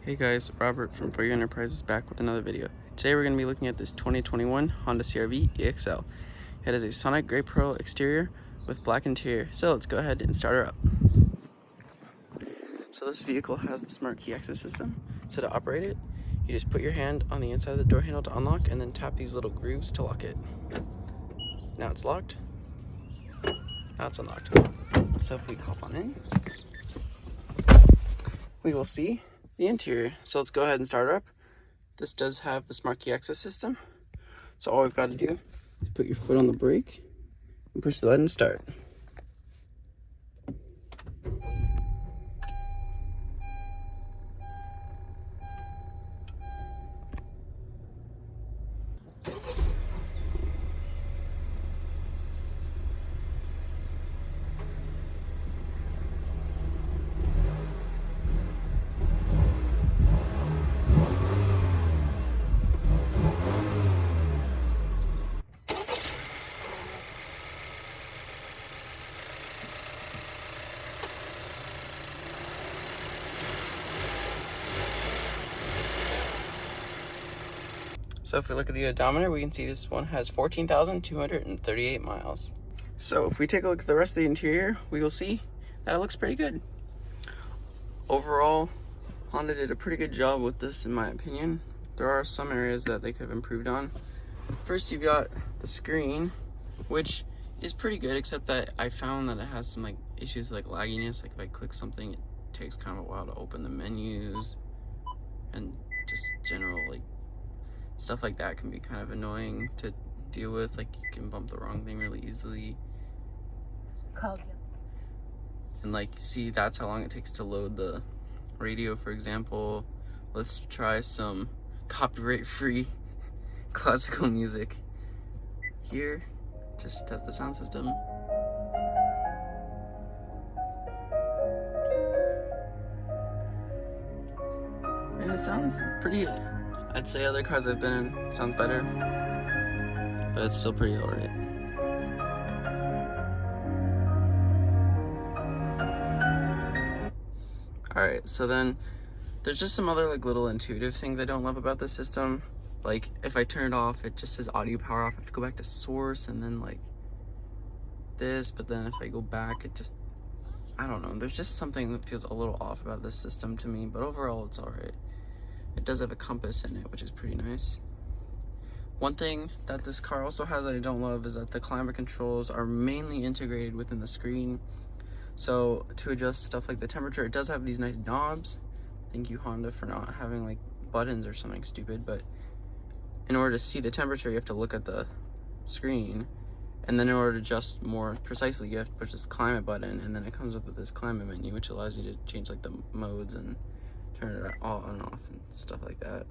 Hey guys, Robert from For You Enterprises back with another video. Today we're going to be looking at this 2021 Honda CR-V EXL. It has a Sonic Grey Pearl exterior with black interior. So let's go ahead and start her up. So this vehicle has the smart key access system. So to operate it, you just put your hand on the inside of the door handle to unlock and then tap these little grooves to lock it. Now it's locked. Now it's unlocked. So if we hop on in, we will see the interior. So let's go ahead and start her up. This does have the smart key access system. So all we've got to do is put your foot on the brake and push the button to start. So if we look at the odometer, we can see this one has 14,238 miles. So if we take a look at the rest of the interior, we will see that it looks pretty good. Overall, Honda did a pretty good job with this in my opinion. There are some areas that they could have improved on. First, you've got the screen, which is pretty good, except that I found that it has some issues like lagginess. Like if I click something, it takes kind of a while to open the menus, and just general stuff like that can be kind of annoying to deal with. Like you can bump the wrong thing really easily. And see, that's how long it takes to load the radio, for example. Let's try some copyright-free classical music here. Just test the sound system. And it sounds pretty good. I'd say other cars I've been in sounds better, but it's still pretty alright. Alright, so then there's just some other little intuitive things I don't love about this system. Like if I turn it off, it just says audio power off. I have to go back to source and then this, but then if I go back, it just, I don't know. There's just something that feels a little off about this system to me, but overall it's alright. It does have a compass in it, which is pretty nice. One thing that this car also has that I don't love is that the climate controls are mainly integrated within the screen. So to adjust stuff like the temperature, it does have these nice knobs. Thank you, Honda, for not having buttons or something stupid, but in order to see the temperature, you have to look at the screen. And then in order to adjust more precisely, you have to push this climate button, and then it comes up with this climate menu, which allows you to change the modes and turn it on and off and stuff like that.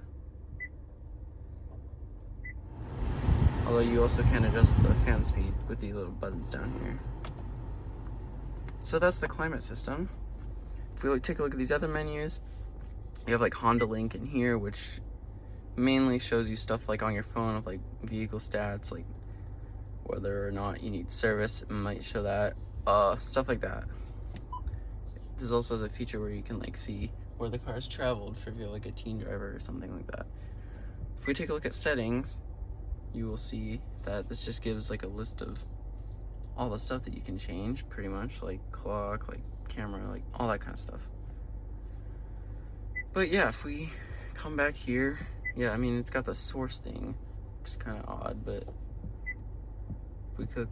Although you also can adjust the fan speed with these little buttons down here. So that's the climate system. If we take a look at these other menus, you have Honda Link in here, which mainly shows you stuff on your phone of vehicle stats, whether or not you need service, it might show that, stuff like that. This also has a feature where you can see where the car's traveled for if you're a teen driver or something like that. If we take a look at settings, you will see that this just gives a list of all the stuff that you can change, pretty much, clock, camera, all that kind of stuff. But yeah, if we come back here, yeah, I mean, it's got the source thing, which is kind of odd, but if we could,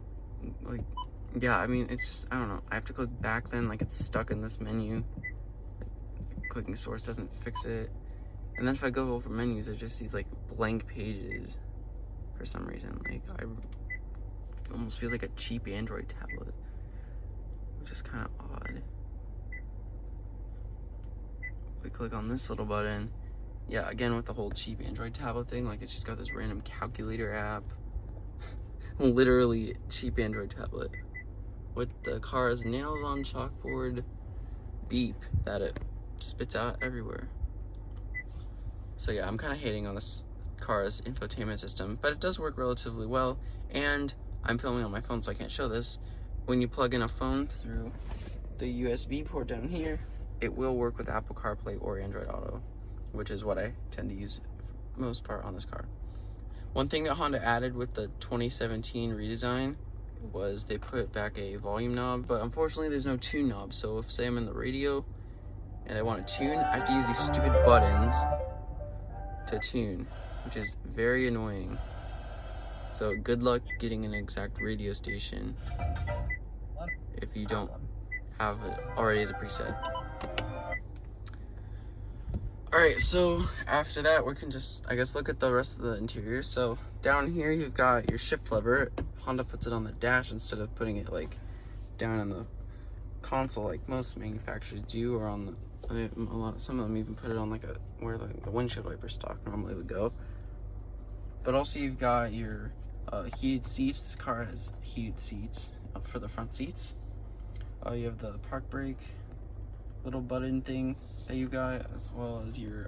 yeah, I mean, it's just, I don't know, I have to click back then, it's stuck in this menu. Clicking source doesn't fix it. And then if I go over menus, there's just these blank pages for some reason. It almost feels like a cheap Android tablet, which is kind of odd. We click on this little button. Yeah, again with the whole cheap Android tablet thing, it's just got this random calculator app. Literally cheap Android tablet. With the car's nails on chalkboard beep that it spits out everywhere. So yeah, I'm kind of hating on this car's infotainment system, but it does work relatively well, and I'm filming on my phone so I can't show this. When you plug in a phone through the USB port down here, it will work with Apple CarPlay or Android Auto. which is what I tend to use for most part on this car. One thing that Honda added with the 2017 redesign was they put back a volume knob, but unfortunately there's no tune knob. So if, say, I'm in the radio and I want to tune, I have to use these stupid buttons to tune, which is very annoying. So good luck getting an exact radio station if you don't have it already as a preset. Alright, so after that we can just, I guess, look at the rest of the interior. So down here you've got your shift lever. Honda puts it on the dash instead of putting it like down in the console like most manufacturers do, or on the, some of them even put it on like where the windshield wiper stock normally would go. But also you've got your heated seats. This car has heated seats up for the front seats. You have the park brake little button thing that you got, as well as your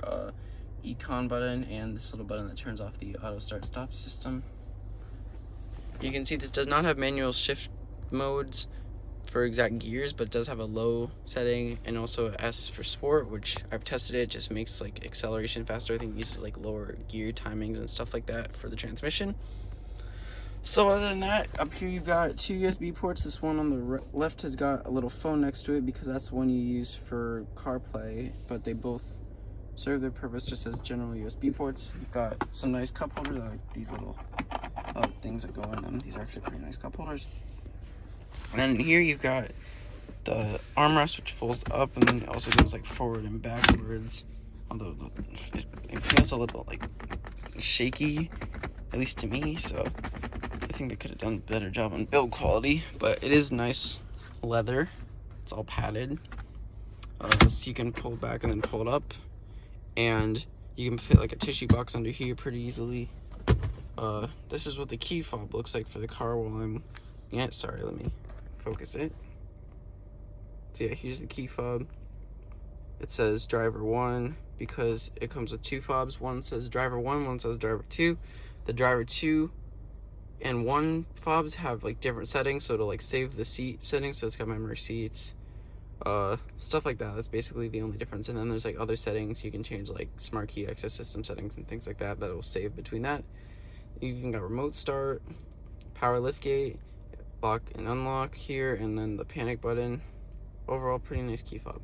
econ button and this little button that turns off the auto start stop system. You can see this does not have manual shift modes for exact gears, but it does have a low setting and also a S for sport, which I've tested. It just makes like acceleration faster. I think it uses like lower gear timings and stuff like that for the transmission. So other than that, up here you've got 2 USB ports. This one on the left has got a little phone next to it because that's the one you use for CarPlay, but they both serve their purpose just as general USB ports. You've got some nice cup holders. I like these little things that go in them. These are actually pretty nice cup holders. And then here you've got the armrest, which folds up, and then it also goes like forward and backwards. Although it feels a little like shaky, at least to me, so I think they could have done a better job on build quality. But it is nice leather. It's all padded. So you can pull back and then pull it up, and you can fit like a tissue box under here pretty easily. This is what the key fob looks like for the car while I'm sorry, let me focus it. So yeah, here's the key fob. It says driver 1 because it comes with 2 fobs. One says driver 1, one says driver 2. The driver 2 and 1 fobs have like different settings, so to like save the seat settings, so it's got memory seats, stuff like that. That's basically the only difference. And then there's like other settings you can change, like smart key access system settings and things like that will save between that. You even got remote start, power liftgate, lock and unlock here, and then the panic button. Overall, pretty nice key fob.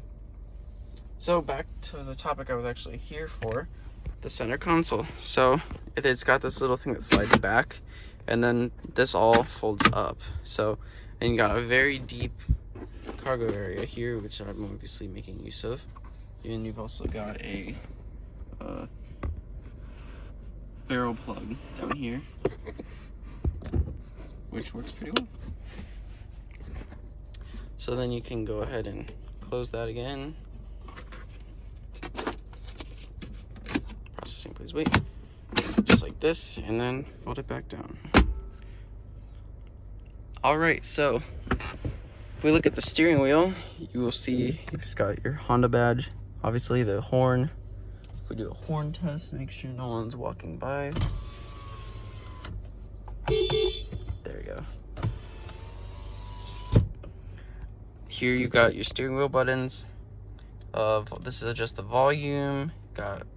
So back to the topic I was actually here for, the center console. So it's got this little thing that slides back, and then this all folds up. So, and you got a very deep cargo area here, which I'm obviously making use of. And you've also got a barrel plug down here, which works pretty well. So then you can go ahead and close that again. Processing, please wait. Just like this, and then fold it back down. Alright, so if we look at the steering wheel, you will see you've just got your Honda badge, obviously the horn. If we do a horn test, make sure no one's walking by. There we go. Here you've got your steering wheel buttons. This is just the volume. Got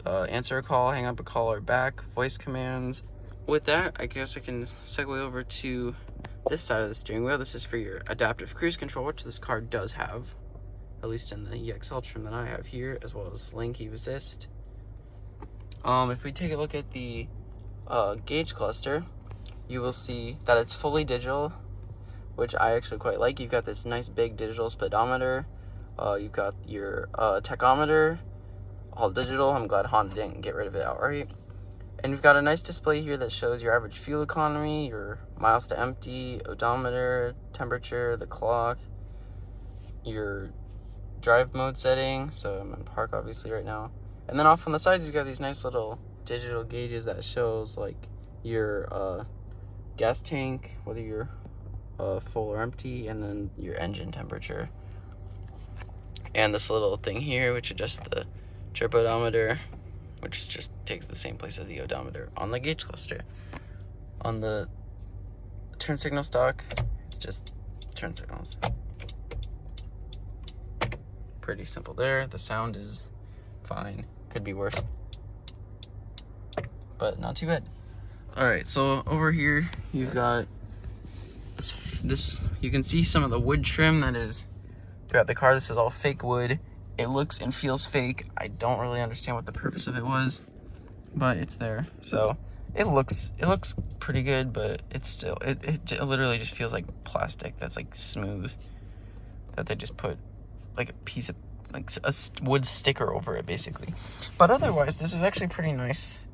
answer a call, hang up a call or back, voice commands. With that, I guess I can segue over to this side of the steering wheel. This is for your adaptive cruise control, which this car does have, at least in the EXL trim that I have here, as well as lane keep assist. If we take a look at the gauge cluster, you will see that it's fully digital, which I actually quite like. You've got this nice big digital speedometer. You've got your tachometer, all digital. I'm glad Honda didn't get rid of it outright. And you've got a nice display here that shows your average fuel economy, your miles to empty, odometer, temperature, the clock, your drive mode setting. So I'm in park obviously right now. And then off on the sides, you've got these nice little digital gauges that shows like your gas tank, whether you're full or empty, and then your engine temperature. And this little thing here, which adjusts the trip odometer, which just takes the same place as the odometer on the gauge cluster. On the turn signal stock, it's just turn signals. Pretty simple there. The sound is fine. Could be worse, but not too bad. All right, so over here you've got this. You can see some of the wood trim that is throughout the car. This is all fake wood. It looks and feels fake. I don't really understand what the purpose of it was, but it's there. So it looks pretty good, but it's still it literally just feels like plastic that's like smooth, that they just put like a piece of like a wood sticker over it basically. But otherwise, this is actually pretty nice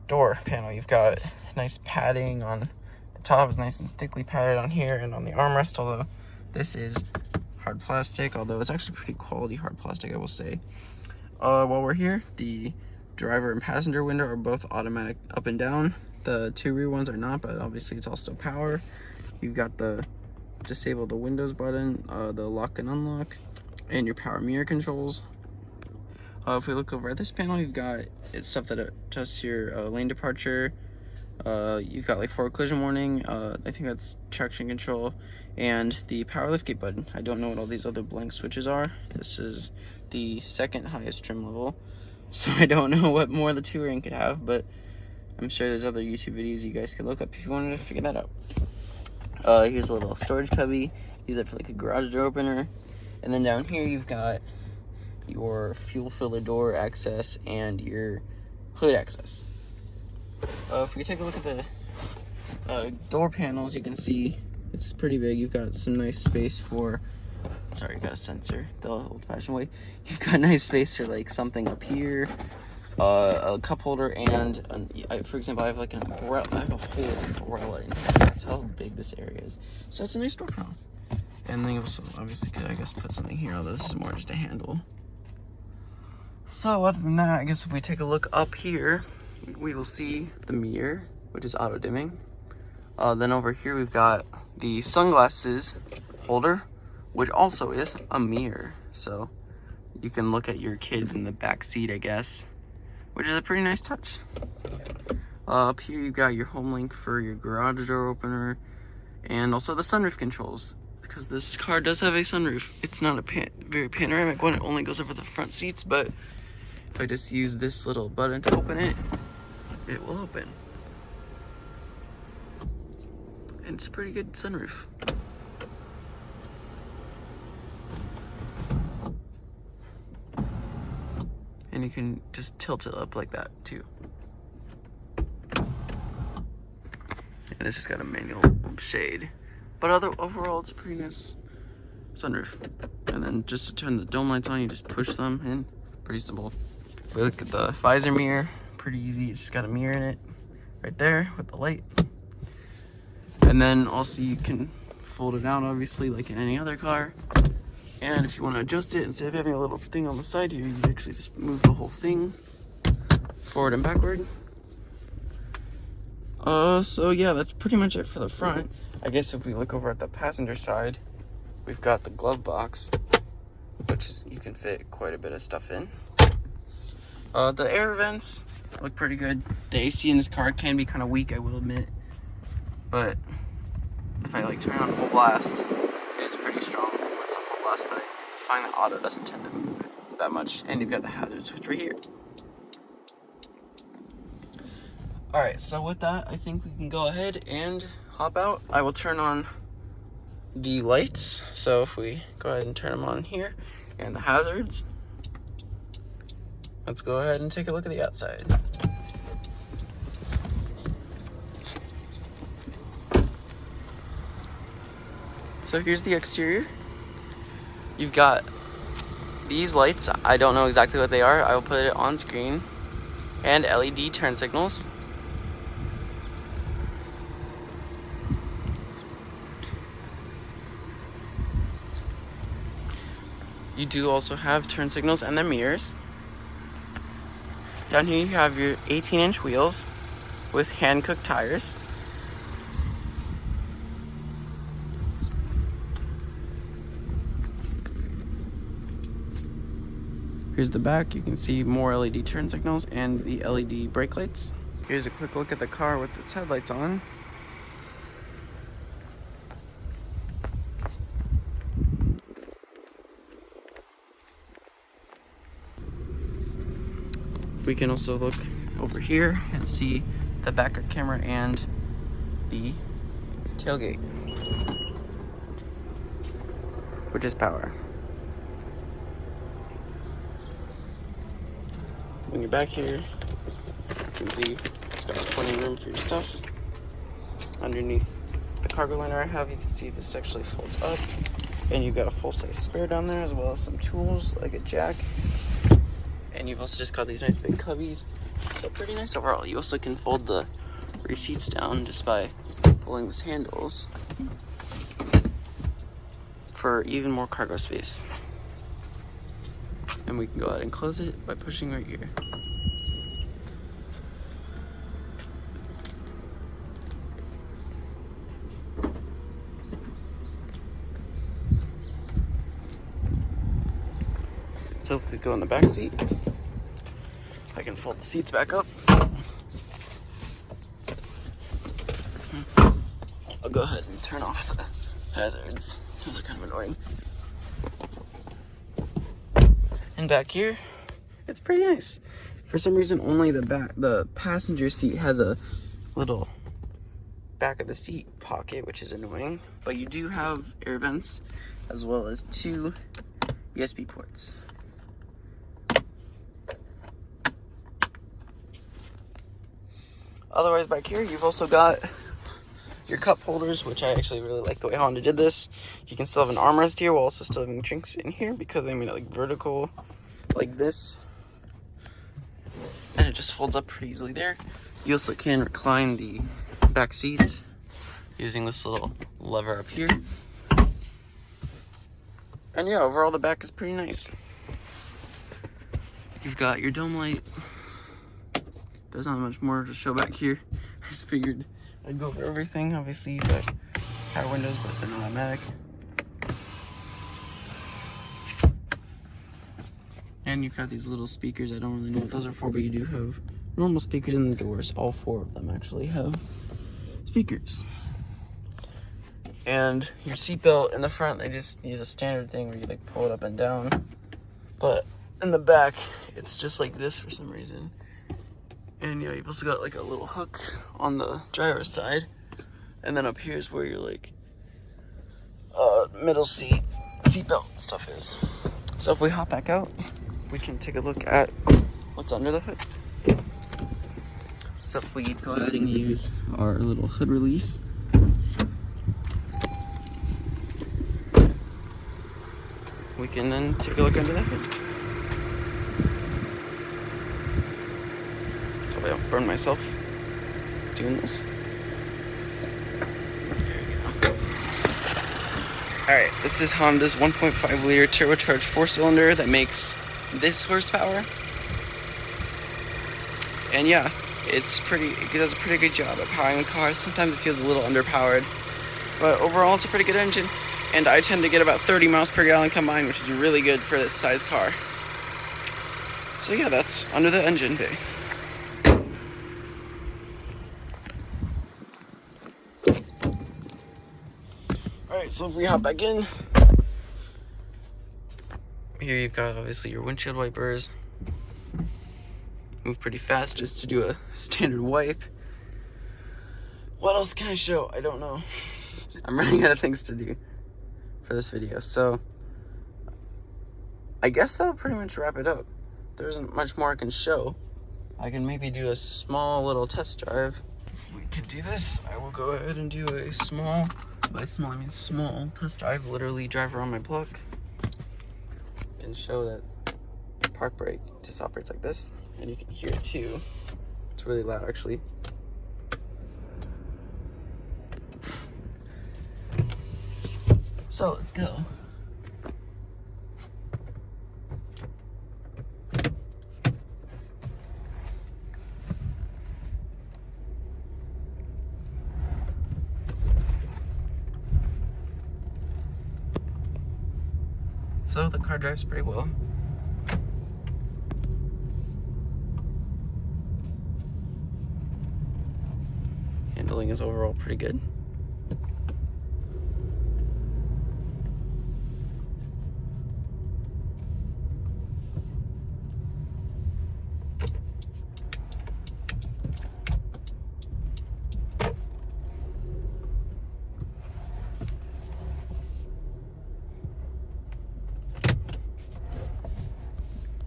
door panel. You've got nice padding on the top, is nice and thickly padded on here and on the armrest, although this is hard plastic, although it's actually pretty quality hard plastic, I will say. While we're here, the driver and passenger window are both automatic up and down. The two rear ones are not, but obviously it's all still power. You've got the disable the windows button, the lock and unlock, and your power mirror controls. If we look over at this panel, you've got stuff that adjusts your lane departure. You've got like forward collision warning, I think that's traction control, and the power liftgate button. I don't know what all these other blank switches are. This is the second highest trim level, so I don't know what more the Touring could have, but I'm sure there's other YouTube videos you guys could look up if you wanted to figure that out. Here's a little storage cubby. Use it for like a garage door opener. And then down here you've got your fuel filler door access and your hood access. If we take a look at the door panels, you can see it's pretty big. You've got some nice space for, sorry, you got a sensor the old-fashioned way. You've got nice space for like something up here, a cup holder, and for example, I have like an umbrella. I have a whole umbrella in here. That's how big this area is. So that's a nice door panel. And then you also obviously could, I guess, put something here, although this is more just a handle. So other than that, I guess if we take a look up here, we will see the mirror, which is auto dimming. Then over here we've got the sunglasses holder, which also is a mirror. So you can look at your kids in the back seat, I guess, which is a pretty nice touch. Up here you've got your home link for your garage door opener, and also the sunroof controls, because this car does have a sunroof. It's not a very panoramic one. It only goes over the front seats, but if I just use this little button to open it, it will open. And it's a pretty good sunroof. And you can just tilt it up like that too. And it's just got a manual shade. But overall, it's a pretty nice sunroof. And then just to turn the dome lights on, you just push them in. Pretty simple. If we look at the visor mirror, pretty easy. It's just got a mirror in it right there with the light. And then also you can fold it out, obviously, like in any other car. And if you want to adjust it, instead of having a little thing on the side here, you can actually just move the whole thing forward and backward. So yeah, that's pretty much it for the front. I guess if we look over at the passenger side, we've got the glove box, which is, you can fit quite a bit of stuff in. The air vents look pretty good. The AC in this car can be kind of weak, I will admit, but if I like turn on full blast, it's pretty strong when it's on full blast, but I find that auto doesn't tend to move it that much. And you've got the hazard switch right here. Alright, so with that, I think we can go ahead and hop out. I will turn on the lights. So if we go ahead and turn them on here, and the hazards, let's go ahead and take a look at the outside. So here's the exterior. You've got these lights. I don't know exactly what they are. I will put it on screen. And LED turn signals. You do also have turn signals and the mirrors. Down here you have your 18-inch wheels with hand-cooked tires. Here's the back. You can see more LED turn signals and the LED brake lights. Here's a quick look at the car with its headlights on. we can also look over here and see the backup camera and the tailgate, which is power. When you're back here, you can see it's got plenty of room for your stuff. Underneath the cargo liner I have, you can see this actually folds up, and you've got a full-size spare down there, as well as some tools like a jack. And you've also just got these nice big cubbies, so pretty nice overall. You also can fold the rear seats down just by pulling these handles for even more cargo space. And we can go ahead and close it by pushing right here. So if we go in the back seat, I can fold the seats back up. I'll go ahead and turn off the hazards. Those are kind of annoying. And back here, it's pretty nice. For some reason, only the passenger seat has a little back of the seat pocket, which is annoying. But you do have air vents, as well as 2 USB ports. Otherwise, back here, you've also got your cup holders, which I actually really like the way Honda did this. You can still have an armrest here while also still having drinks in here, because they made it like vertical like this. And it just folds up pretty easily there. You also can recline the back seats using this little lever up here. And yeah, overall the back is pretty nice. You've got your dome light. There's not much more to show back here. I just figured I'd go over everything. Obviously, you've got power windows, but they're not automatic. And you've got these little speakers. I don't really know what those are for, but you do have normal speakers in the doors. All 4 of them actually have speakers. And your seatbelt in the front, they just use a standard thing where you like pull it up and down. But in the back, it's just like this for some reason. And yeah, you've also got like a little hook on the driver's side. And then up here is where your like middle seatbelt stuff is. So if we hop back out, we can take a look at what's under the hood. So if we go ahead and use our little hood release, we can then take a look under the hood. So I don't burn myself doing this. There you go. Alright, this is Honda's 1.5 liter turbocharged 4-cylinder that makes this horsepower. And yeah, it does a pretty good job at powering the car. Sometimes it feels a little underpowered, but overall it's a pretty good engine. And I tend to get about 30 miles per gallon combined, which is really good for this size car. So yeah, that's under the engine bay. Alright, so if we hop back in, here you've got obviously your windshield wipers. Move pretty fast just to do a standard wipe. What else can I show? I don't know. I'm running out of things to do for this video, so I guess that'll pretty much wrap it up. There isn't much more I can show. I can maybe do a small little test drive. If we could do this, I will go ahead and do a small, by small I mean small, test drive. Literally drive around my block and show that park brake just operates like this, and you can hear it too. It's really loud actually. So let's go. So the car drives pretty well. Handling is overall pretty good.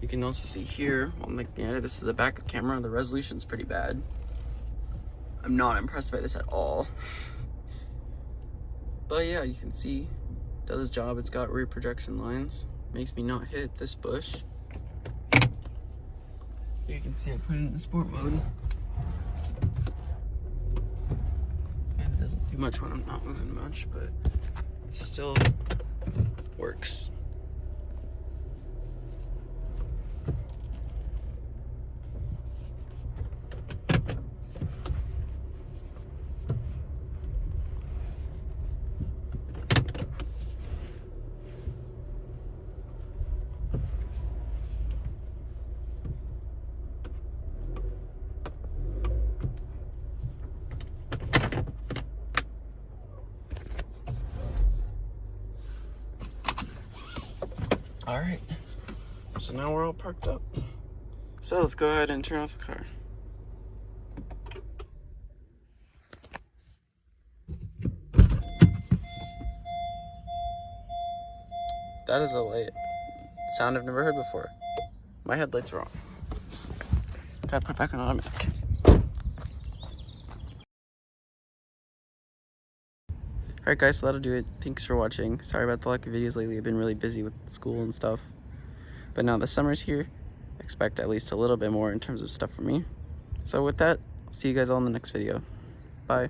You can also see here, well, like, yeah, this is the backup camera. The resolution's pretty bad. I'm not impressed by this at all. But yeah, you can see, it does its job. It's got rear projection lines. Makes me not hit this bush. You can see I put it in sport mode. And it doesn't do much when I'm not moving much, but it still works. All right, so now we're all parked up. So let's go ahead and turn off the car. That is a light sound I've never heard before. My headlights are on. Gotta put back on automatic. Alright guys, so that'll do it. Thanks for watching. Sorry about the lack of videos lately. I've been really busy with school and stuff. But now the summer's here, expect at least a little bit more in terms of stuff from me. So with that, I'll see you guys all in the next video. Bye.